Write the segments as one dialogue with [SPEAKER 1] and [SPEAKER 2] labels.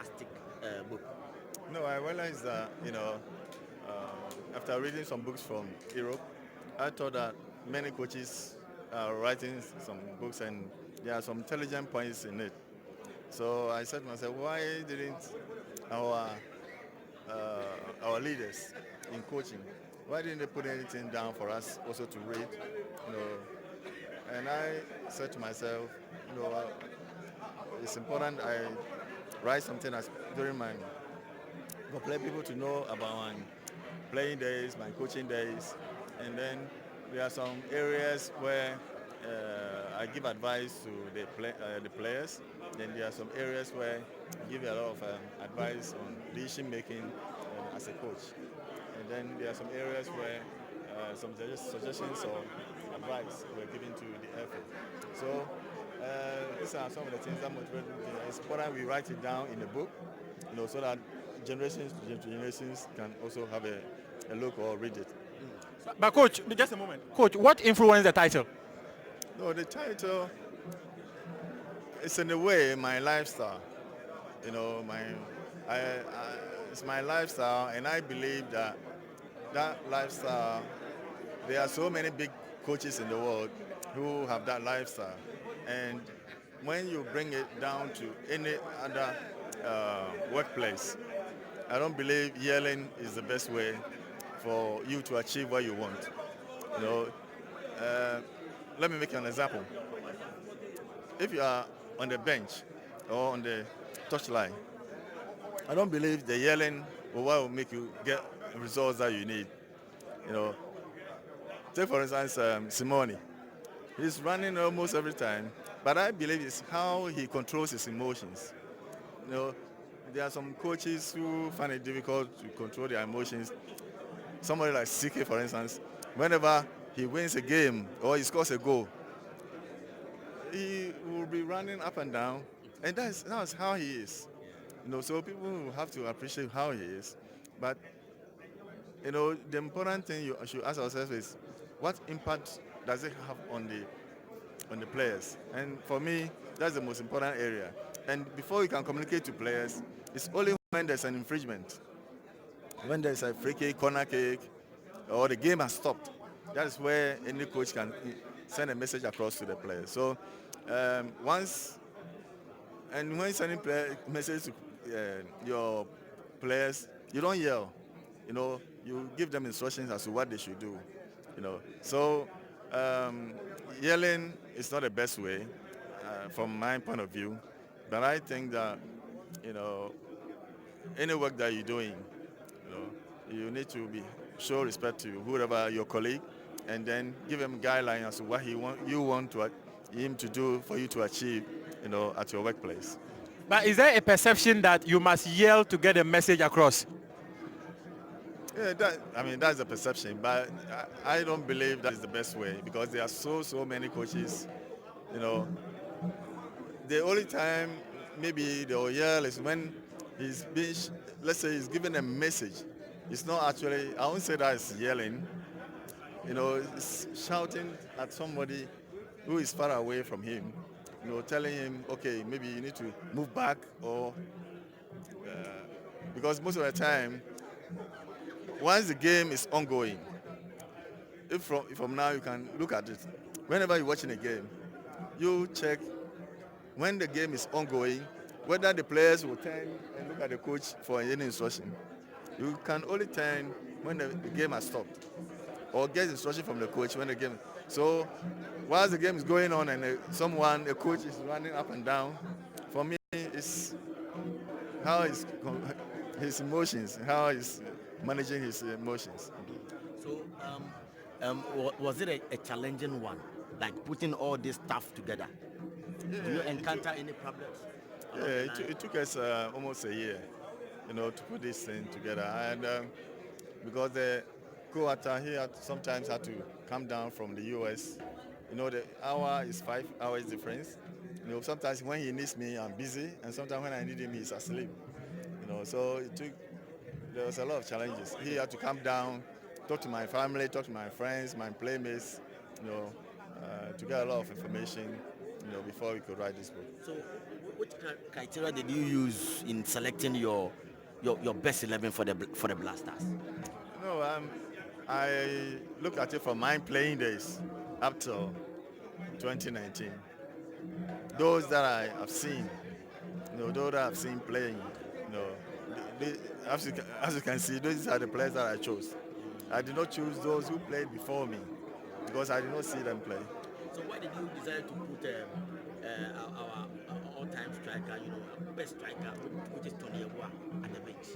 [SPEAKER 1] fantastic book?
[SPEAKER 2] No, I realized that, after reading some books from Europe, I thought that many coaches are writing some books and there are some intelligent points in it. So I said to myself, why didn't our our leaders in coaching, why didn't they put anything down for us also to read? You know, and I said to myself, it's important I write something as during my for play people to know about my playing days, my coaching days, and then there are some areas where I give advice to the players. Then there are some areas where I give a lot of advice on decision making as a coach. And then there are some areas where some suggestions or advice were given to the effort. So these are some of the things that motivate me. It's important we write it down in the book, so that generations to generations can also have a look or read it.
[SPEAKER 3] But coach, just a moment. Coach, what influenced the title?
[SPEAKER 2] No, the title is in a way my lifestyle. You know, it's my lifestyle, and I believe that that lifestyle. There are so many big coaches in the world who have that lifestyle, and when you bring it down to any other workplace, I don't believe yelling is the best way for you to achieve what you want. You know, uh, let me make an example. If you are on the bench or on the touchline, I don't believe the yelling will make you get results that you need. You know, take for instance Simone. He's running almost every time, but I believe it's how he controls his emotions. You know, there are some coaches who find it difficult to control their emotions. Somebody like CK, for instance, whenever he wins a game or he scores a goal, he will be running up and down, and that's how he is. So people will have to appreciate how he is. But the important thing you should ask ourselves is, what impact does it have on the players? And for me, that's the most important area. And before you can communicate to players, it's only when there's an infringement, when there's a free kick, corner kick, or the game has stopped. That is where any coach can send a message across to the players. So once and when sending message to your players, you don't yell. You give them instructions as to what they should do. So um, yelling is not the best way from my point of view. But I think that you know any work that you're doing, you know, you need to show respect to whoever your colleague, and then give him guidelines as to what you want him to do for you to achieve, at your workplace.
[SPEAKER 3] But is there a perception that you must yell to get a message across?
[SPEAKER 2] Yeah, that's the perception, but I don't believe that is the best way because there are so many coaches. You know, the only time maybe they'll yell is when he's being, let's say, he's giving a message. It's not actually. I won't say that it's yelling. It's shouting at somebody who is far away from him. Telling him, okay, maybe you need to move back, or because most of the time, once the game is ongoing, if from now you can look at it, whenever you're watching a game, you check when the game is ongoing, whether the players will turn and look at the coach for any instruction. You can only turn when the game has stopped, or get instruction from the coach when the game. So, while the game is going on and a coach is running up and down, for me, it's how his emotions, how he's managing his emotions.
[SPEAKER 1] So, was it a challenging one, like putting all this stuff together? Do you encounter any problems?
[SPEAKER 2] Yeah, it took us almost a year, to put this thing together. And because the co-author, sometimes had to come down from the US. The hour is 5 hours difference. Sometimes when he needs me, I'm busy, and sometimes when I need him, he's asleep. So there was a lot of challenges. He had to come down, talk to my family, talk to my friends, my playmates, to get a lot of information. before we could write this book.
[SPEAKER 1] So, which criteria did you use in selecting your best 11 for the Blasters?
[SPEAKER 2] No, I look at it from my playing days up till 2019. Those that I have seen, those that I've seen playing, as you can see, those are the players that I chose. I did not choose those who played before me because I did not see them play.
[SPEAKER 1] So why did you decide to put our all-time striker, best striker, which is Tony Yeboah, at the bench,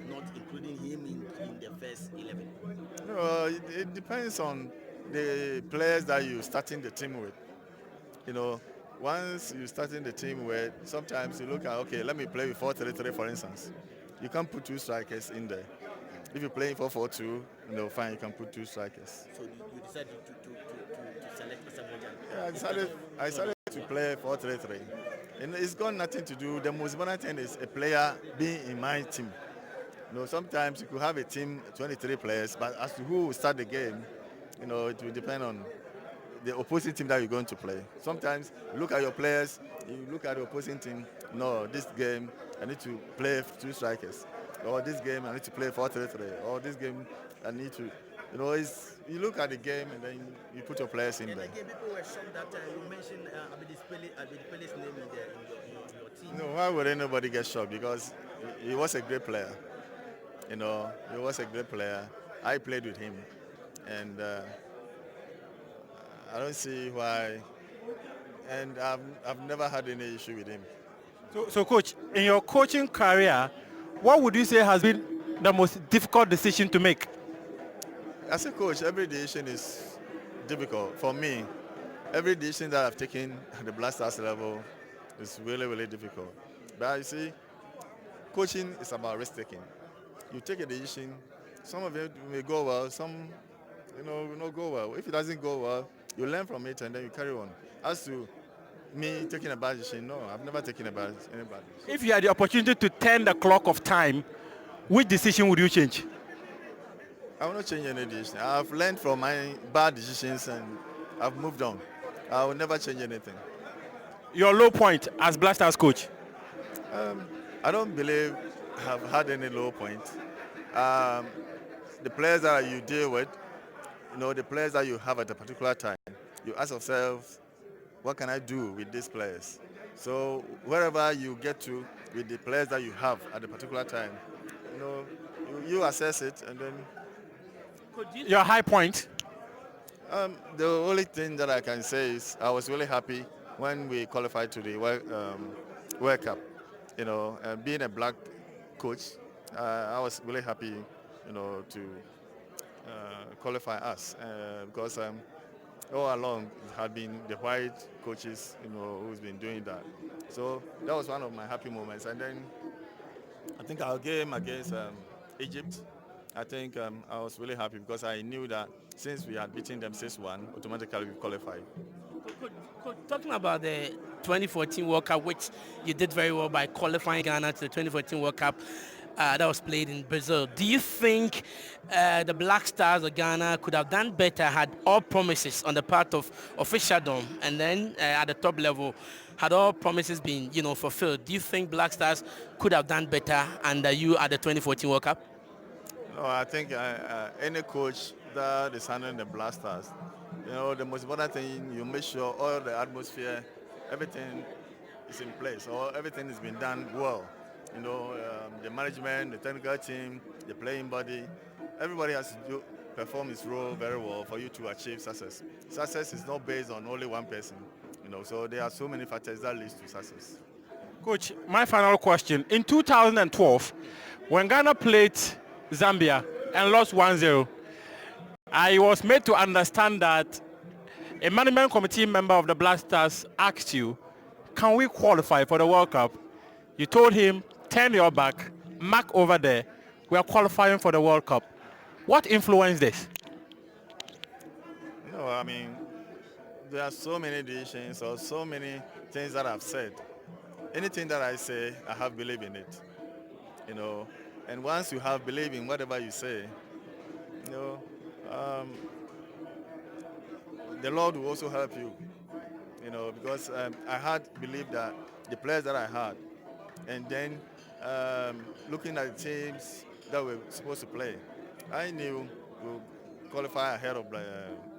[SPEAKER 1] not including him in the first 11?
[SPEAKER 2] No, it depends on the players that you're starting the team with. Once you're starting the team with, sometimes you look at, okay, let me play with 4-3-3, for instance. You can't put two strikers in there. If you're playing 4-4-2, fine, you can put two strikers.
[SPEAKER 1] So you decided to select Samoja?
[SPEAKER 2] Yeah, I decided to play 4-3-3. And it's got nothing to do. The most important thing is a player being in my team. Sometimes you could have a team, 23 players, but as to who will start the game, it will depend on the opposing team that you're going to play. Sometimes you look at your players, you look at the opposing team, no, this game I need to play two strikers. Or this game I need to play 4-3-3. Or this game I need to, you look at the game and then you put your players in there.
[SPEAKER 1] Again, people were shocked that you mentioned Abedispele's name in your team.
[SPEAKER 2] No, why would anybody get shocked? Because he was a great player. He was a great player. I played with him. And I don't see why, and I've never had any issue with him.
[SPEAKER 3] So Coach, in your coaching career, what would you say has been the most difficult decision to make?
[SPEAKER 2] As a coach, every decision is difficult. For me, every decision that I've taken at the Blasters level is really, really difficult. But you see, coaching is about risk-taking. You take a decision, some of it may go well, some will not go well. If it doesn't go well, you learn from it and then you carry on. As to me taking a bad decision, no, I've never taken any bad decision.
[SPEAKER 3] If you had the opportunity to turn the clock of time, which decision would you change?
[SPEAKER 2] I will not change any decision. I've learned from my bad decisions and I've moved on. I will never change anything.
[SPEAKER 3] Your low point as Blasters coach?
[SPEAKER 2] I don't believe I've had any low point. The players that you deal with, the players that you have at a particular time, you ask yourself, what can I do with these players? So wherever you get to with the players that you have at a particular time, you assess it and then...
[SPEAKER 3] Your high point?
[SPEAKER 2] The only thing that I can say is I was really happy when we qualified to the World Cup. Being a black coach, I was really happy, to qualify us because all along it had been the white coaches, who's been doing that. So that was one of my happy moments. And then I think our game against Egypt, I think I was really happy because I knew that since we had beaten them 6-1, automatically we qualified.
[SPEAKER 4] Talking about the 2014 World Cup, which you did very well by qualifying Ghana to the 2014 World Cup that was played in Brazil. Do you think the Black Stars of Ghana could have done better had all promises on the part of officialdom and then at the top level, had all promises been fulfilled? Do you think Black Stars could have done better under you at the 2014 World Cup?
[SPEAKER 2] No, I think any coach that is handling the Black Stars, the most important thing, you make sure all the atmosphere, everything is in place, or everything has been done well. The management, the technical team, the playing body, everybody has to perform its role very well for you to achieve success. Success is not based on only one person, so there are so many factors that lead to success.
[SPEAKER 3] Coach, my final question. In 2012, when Ghana played Zambia and lost 1-0, I was made to understand that a management committee member of the Black Stars asked you, can we qualify for the World Cup? You told him, turn your back, mark over there, we are qualifying for the World Cup. What influenced this?
[SPEAKER 2] No, I mean, there are so many decisions or so many things that I've said. Anything that I say, I have believed in it. And once you have believed in whatever you say, the Lord will also help you. because I had believed that the players that I had, and then looking at the teams that were supposed to play, I knew we'll qualify ahead of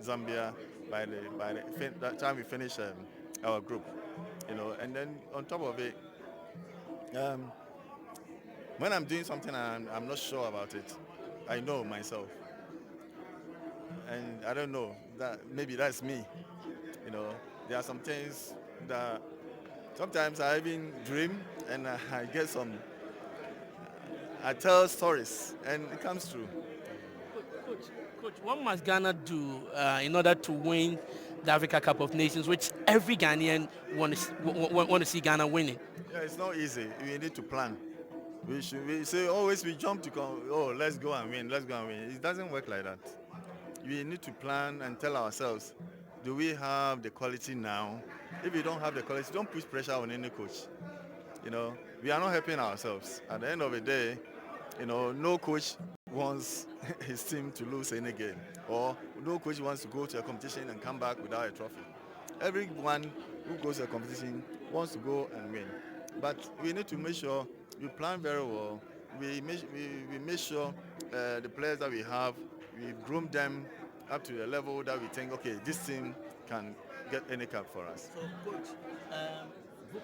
[SPEAKER 2] Zambia by that time we finish our group, and then on top of it, um, when I'm doing something and I'm not sure about it, I know myself, and I don't know that maybe that's me. There are some things that sometimes I even dream and I get some, I tell stories and it comes true.
[SPEAKER 4] Coach, what must Ghana do in order to win the Africa Cup of Nations, which every Ghanaian want to see Ghana winning?
[SPEAKER 2] Yeah, it's not easy. We need to plan. We say always we jump to let's go and win, let's go and win. It doesn't work like that. We need to plan and tell ourselves, do we have the quality now? If we don't have the quality, don't put pressure on any coach. We are not helping ourselves. At the end of the day, no coach wants his team to lose any game, or no coach wants to go to a competition and come back without a trophy. Everyone who goes to a competition wants to go and win. But we need to make sure we plan very well. We make sure the players that we have, we groom them up to the level that we think, okay, this team can get any cup for us.
[SPEAKER 1] So, coach, Book